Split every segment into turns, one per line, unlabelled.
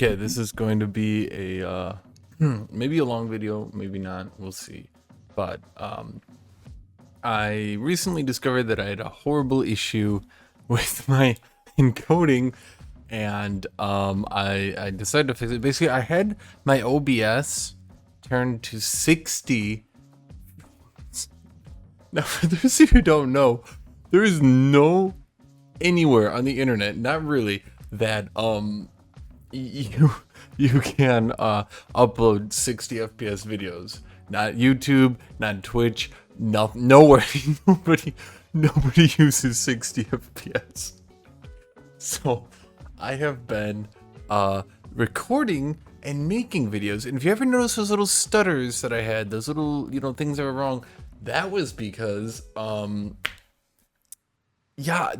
Okay, this is going to be a maybe a long video, maybe not. We'll see. But I recently discovered that I had a horrible issue with my encoding, and I decided to fix it. Basically, I had my OBS turned to 60. Now, for those of you who don't know, there is no anywhere on the internet, not really, that you can upload 60 FPS videos. Not YouTube, not Twitch, nowhere. nobody uses 60 FPS. So I have been recording and making videos, and if you ever notice those little stutters that I had, those little things that were wrong, that was because yeah,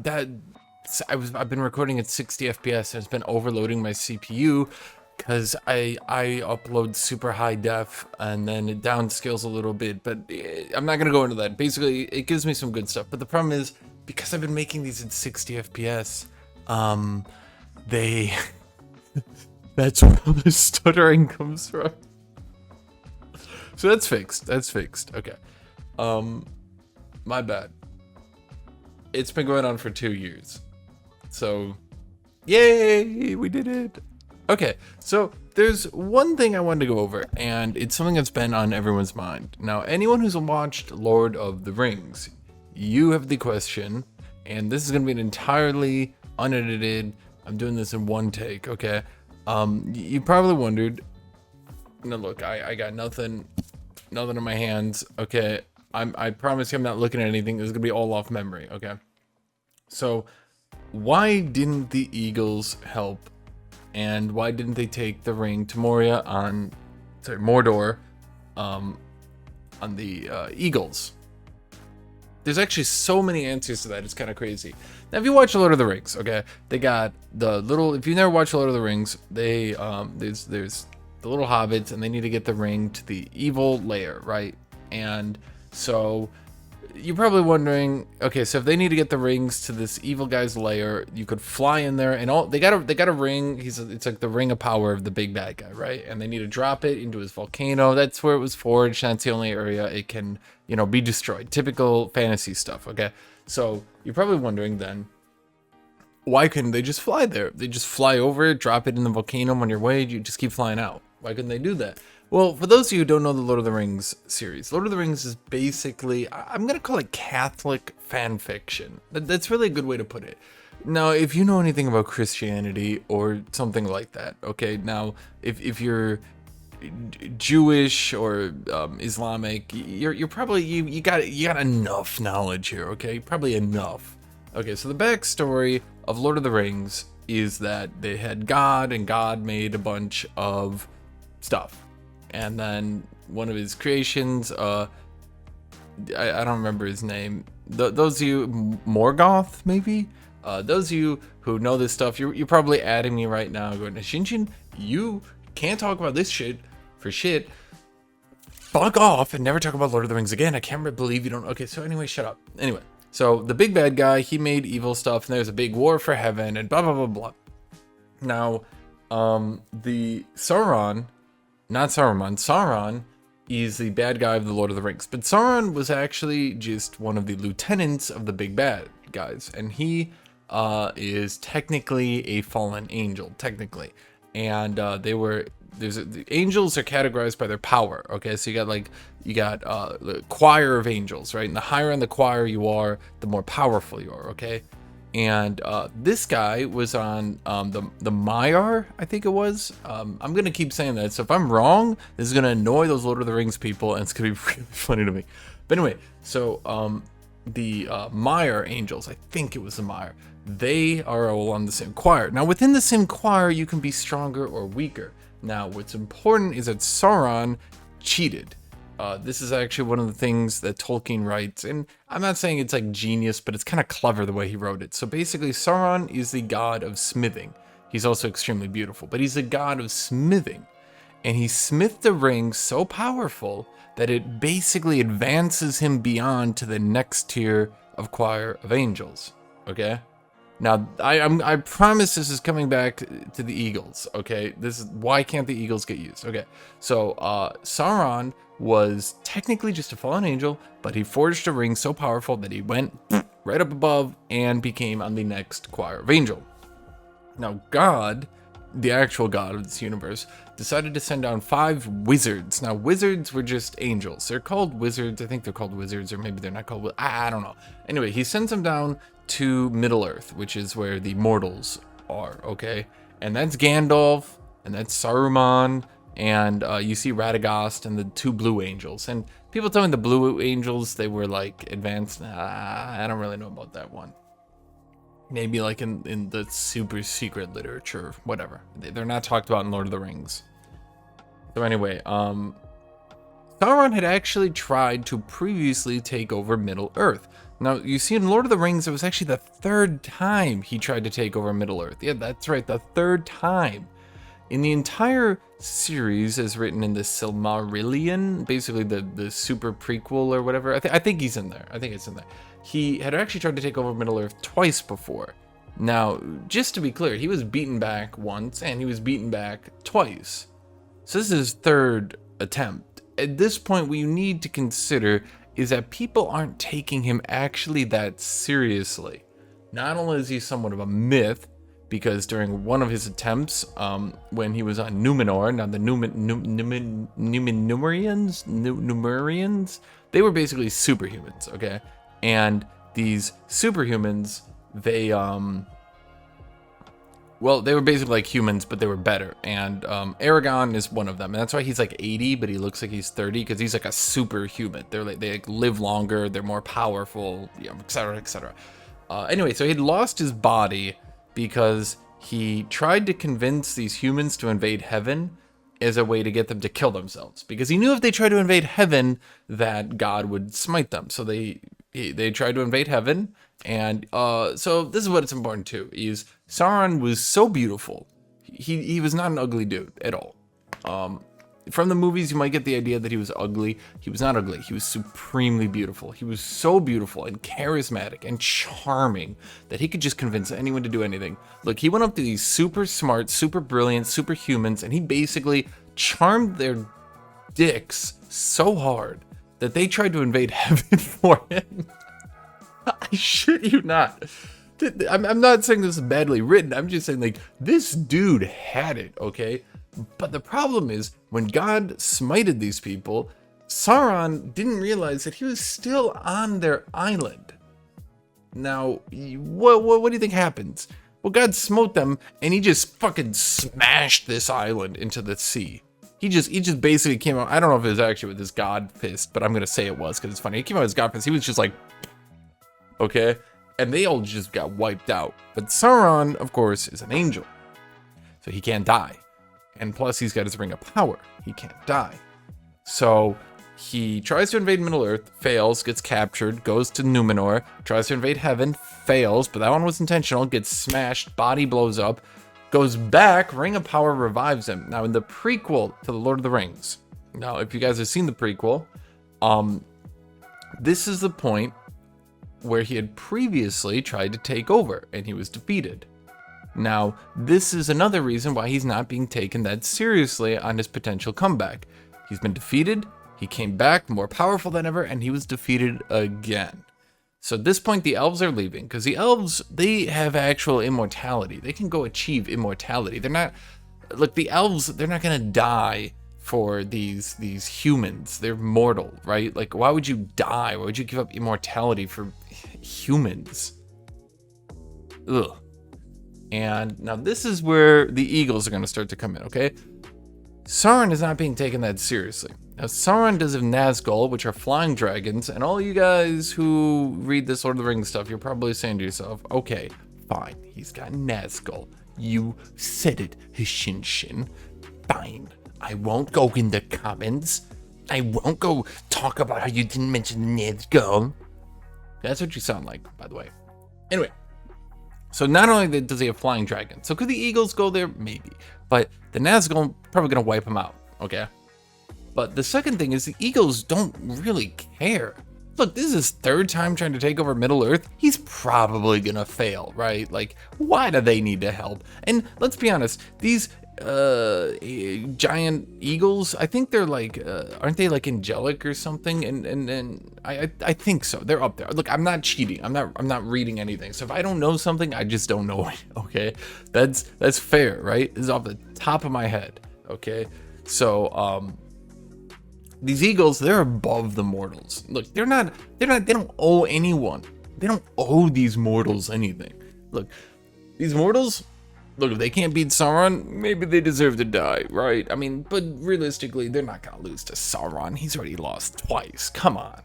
I've been recording at 60 FPS and it's been overloading my CPU because I upload super high def and then it downscales a little bit, but I'm not gonna go into that. Basically, it gives me some good stuff, but the problem is because I've been making these at 60 FPS, they that's where the stuttering comes from. So that's fixed. That's fixed. Okay. My bad. It's been going on for 2 years. So, yay, we did it. Okay, so there's one thing I wanted to go over, and it's something that's been on everyone's mind. Now, anyone who's watched Lord of the Rings, you have the question, and this is going to be an entirely unedited, I'm doing this in one take, okay? You probably wondered, no, look, I got nothing in my hands, okay? I promise you I'm not looking at anything. This is going to be all off memory, okay? So, why didn't the Eagles help? And why didn't they take the ring to Mordor on the Eagles? There's actually so many answers to that. It's kind of crazy. Now, if you watch Lord of the Rings, okay, they got the little. If you never watched Lord of the Rings, they there's the little hobbits, and they need to get the ring to the evil lair, right? And so you're probably wondering, okay, so if they need to get the rings to this evil guy's lair, you could fly in there, and all they got a ring. It's like the ring of power of the big bad guy, right? And they need to drop it into his volcano. That's where it was forged. That's the only area it can, be destroyed. Typical fantasy stuff. Okay, so you're probably wondering then, why couldn't they just fly there? They just fly over it, drop it in the volcano on your way. You just keep flying out. Why couldn't they do that? Well, for those of you who don't know the Lord of the Rings series, Lord of the Rings is basically, I'm going to call it Catholic fan fiction. That's really a good way to put it. Now, if you know anything about Christianity or something like that, okay, now, if you're Jewish or Islamic, you're probably, you got enough knowledge here, okay? Probably enough. Okay, so the backstory of Lord of the Rings is that they had God, and God made a bunch of stuff. And then one of his creations, I don't remember his name. Those of you, Morgoth, maybe? Those of you who know this stuff, you're probably adding me right now going, Hashinshin, you can't talk about this shit for shit. Fuck off and never talk about Lord of the Rings again. I can't believe you don't. Okay, so anyway, shut up. Anyway, so the big bad guy, he made evil stuff, and there's a big war for heaven, and blah, blah, blah, blah. Now, the Sauron... Not Saruman. Sauron is the bad guy of the Lord of the Rings. But Sauron was actually just one of the lieutenants of the big bad guys. And he is technically a fallen angel, technically. And the angels are categorized by their power. Okay, so you got the choir of angels, right? And the higher in the choir you are, the more powerful you are, okay? And this guy was on the Maiar, I think it was. I'm gonna keep saying that, so if I'm wrong, this is gonna annoy those Lord of the Rings people, and it's gonna be really funny to me. But anyway, so the Maiar angels, I think it was the Maiar, they are all on the same choir. Now, within the same choir, you can be stronger or weaker. Now, what's important is that Sauron cheated. This is actually one of the things that Tolkien writes, and I'm not saying it's like genius, but it's kind of clever the way he wrote it. So basically, Sauron is the god of smithing. He's also extremely beautiful, but he's the god of smithing. And he smithed a ring so powerful that it basically advances him beyond to the next tier of choir of angels. Okay? Now, I promise this is coming back to the eagles, okay? This is why can't the eagles get used? Okay, so Sauron was technically just a fallen angel, but he forged a ring so powerful that he went right up above and became on the next choir of angel. Now, God, the actual God of this universe, decided to send down 5 wizards. Now, wizards were just angels. They're called wizards. I think they're called wizards, or maybe they're not called. I don't know. Anyway, he sends them down to Middle Earth, which is where the mortals are, okay? And that's Gandalf, and that's Saruman, and you see Radagast and the 2 blue angels. And people tell me the blue angels, they were like advanced. I don't really know about that one. Maybe like in the super secret literature, whatever. They're not talked about in Lord of the Rings. So anyway, Sauron had actually tried to previously take over Middle Earth. Now, you see in Lord of the Rings, it was actually the 3rd time he tried to take over Middle Earth. Yeah, that's right, the 3rd time. In the entire series, as written in the Silmarillion, basically the super prequel or whatever, I think he's in there. I think it's in there. He had actually tried to take over Middle Earth twice before. Now, just to be clear, he was beaten back once, and he was beaten back twice. So this is his 3rd attempt. At this point, what you need to consider is that people aren't taking him actually that seriously. Not only is he somewhat of a myth, because during one of his attempts, when he was on Numenor, now the Numerians, they were basically superhumans, okay? And these superhumans, they were basically like humans, but they were better. And Aragorn is one of them, and that's why he's like 80, but he looks like he's 30, because he's like a superhuman. They live longer, they're more powerful, you know, etc., etc. Anyway, so he'd lost his body because he tried to convince these humans to invade heaven as a way to get them to kill themselves, because he knew if they tried to invade heaven that God would smite them. So they tried to invade heaven, and so this is what it's important to is Sauron was so beautiful. He was not an ugly dude at all. From the movies, you might get the idea that he was ugly. He was not ugly. He was supremely beautiful. He was so beautiful and charismatic and charming that he could just convince anyone to do anything. Look, he went up to these super smart, super brilliant, superhumans, and he basically charmed their dicks so hard that they tried to invade heaven for him. I shit you not. I'm not saying this is badly written. I'm just saying, like, this dude had it, okay? But the problem is, when God smited these people, Sauron didn't realize that he was still on their island. Now, what do you think happens? Well, God smote them, and he just fucking smashed this island into the sea. He just basically came out. I don't know if it was actually with his God fist, but I'm gonna say it was because it's funny. He came out with his God fist. He was just like, okay, and they all just got wiped out. But Sauron, of course, is an angel, so he can't die. And plus, he's got his ring of power. He can't die. So he tries to invade Middle Earth, fails, gets captured, goes to Numenor, tries to invade heaven, fails, but that one was intentional, gets smashed, body blows up, goes back, ring of power revives him. Now, in the prequel to The Lord of the Rings, now, if you guys have seen the prequel, this is the point where he had previously tried to take over, and he was defeated. Now, this is another reason why he's not being taken that seriously on his potential comeback. He's been defeated, he came back more powerful than ever, and he was defeated again. So at this point, the elves are leaving, because the elves, they have actual immortality. They can go achieve immortality. They're not, look, the elves, they're not gonna die for these humans. They're mortal, right? Like, why would you die? Why would you give up immortality for humans? Ugh. And now this is where the eagles are going to start to come in, okay? Sauron is not being taken that seriously. Now, Sauron does have Nazgul, which are flying dragons, and all you guys who read this Lord of the Rings stuff, you're probably saying to yourself, okay, fine, he's got Nazgul. You said it, Hashinshin. Fine, I won't go in the comments. I won't go talk about how you didn't mention the Nazgul. That's what you sound like, by the way. Anyway. So not only does he have flying dragons, so could the eagles go there? Maybe. But the Nazgul probably gonna wipe him out, okay? But the second thing is the eagles don't really care. look, this is his third time trying to take over Middle Earth. He's probably gonna fail, right? Like, why do they need to help? And let's be honest, these giant eagles, I think they're like, aren't they like angelic or something? And I think so. They're up there. Look, I'm not cheating. I'm not reading anything. So if I don't know something, I just don't know it. Okay, that's fair, right? This is off the top of my head. Okay, so these eagles, they're above the mortals. Look, they don't owe anyone. They don't owe these mortals anything. Look, these mortals, look, if they can't beat Sauron, maybe they deserve to die, right? I mean, but realistically, they're not gonna lose to Sauron. He's already lost twice. Come on.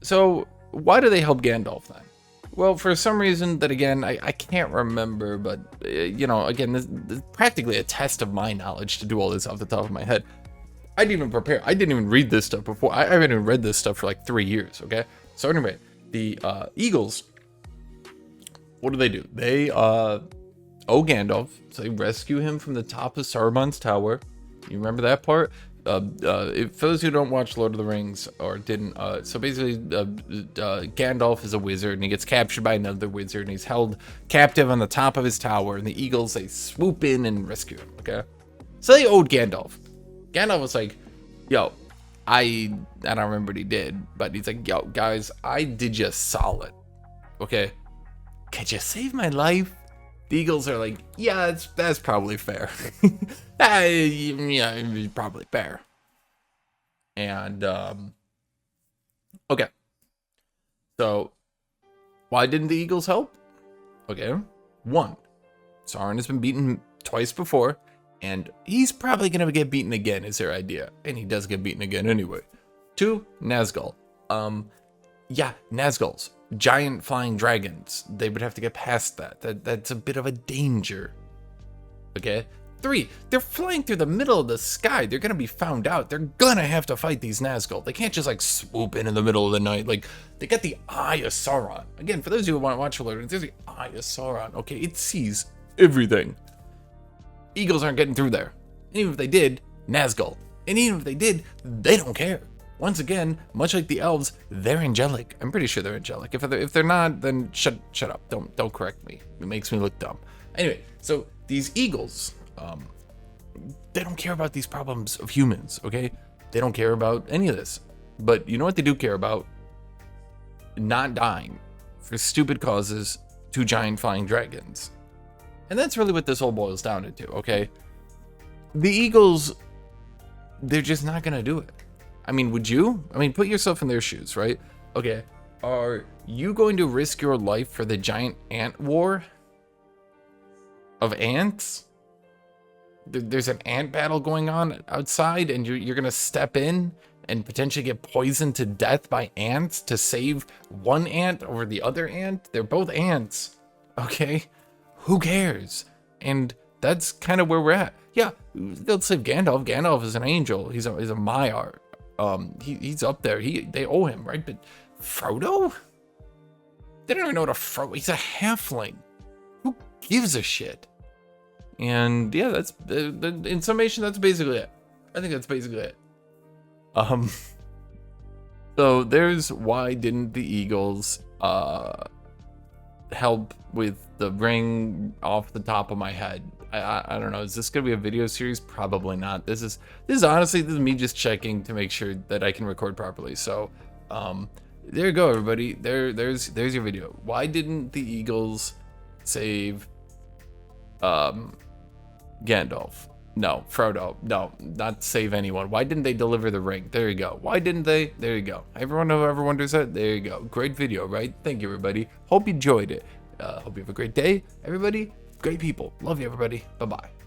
So why do they help Gandalf then? Well, for some reason that, again, I can't remember, but you know, again, this is practically a test of my knowledge to do all this off the top of my head. I didn't even prepare. I didn't even read this stuff before. I haven't even read this stuff for like 3 years, okay? So anyway, the eagles, what do? They owe Gandalf, so they rescue him from the top of Saruman's tower. You remember that part? For those who don't watch Lord of the Rings or didn't, so basically Gandalf is a wizard and he gets captured by another wizard and he's held captive on the top of his tower, and the eagles, they swoop in and rescue him, okay? So they owed Gandalf. Gandalf was like, yo, I don't remember what he did, but he's like, yo, guys, I did you solid, okay? Could you save my life? The eagles are like, yeah, that's probably fair. Yeah, probably fair. And, okay. So, why didn't the eagles help? Okay. 1, Sauron has been beaten twice before, and he's probably going to get beaten again, is their idea. And he does get beaten again anyway. 2, Nazgul. Yeah, Nazguls. Giant flying dragons. They would have to get past that. That's a bit of a danger. Okay? 3, they're flying through the middle of the sky. They're gonna be found out. They're gonna have to fight these Nazgul. They can't just like swoop in the middle of the night. Like, they got the Eye of Sauron. Again, for those of you who want to watch LotR, there's the Eye of Sauron. Okay, it sees everything. Eagles aren't getting through there. And even if they did, Nazgul. And even if they did, they don't care. Once again, much like the elves, they're angelic. I'm pretty sure they're angelic. If they're not, then shut up. Don't correct me. It makes me look dumb. Anyway, so these eagles, they don't care about these problems of humans, okay? They don't care about any of this. But you know what they do care about? Not dying for stupid causes to giant flying dragons. And that's really what this whole boils down into, okay? The eagles, they're just not gonna do it. I mean, would you? I mean, put yourself in their shoes, right? Okay, are you going to risk your life for the giant ant war of ants? There's an ant battle going on outside, and you're gonna step in and potentially get poisoned to death by ants to save one ant over the other ant? They're both ants, okay? Who cares? And that's kind of where we're at. Yeah, they'll save Gandalf. Gandalf is an angel. He's a Maiar. He's up there. They owe him, right? But Frodo? They don't even know what a Frodo. He's a halfling. Who gives a shit? And yeah, that's in summation. That's basically it. I think that's basically it. So there's why didn't the eagles help with the ring off the top of my head. I don't know. Is this gonna be a video series? Probably not. This is honestly, this is me just checking to make sure that I can record properly. So there you go, everybody. There's your video. Why didn't the eagles save Gandalf? No, Frodo. No, not save anyone. Why didn't they deliver the ring? There you go. Why didn't they? There you go. Everyone who ever wonders that, there you go. Great video, right? Thank you, everybody. Hope you enjoyed it. Hope you have a great day, everybody. Great people. Love you, everybody. Bye-bye.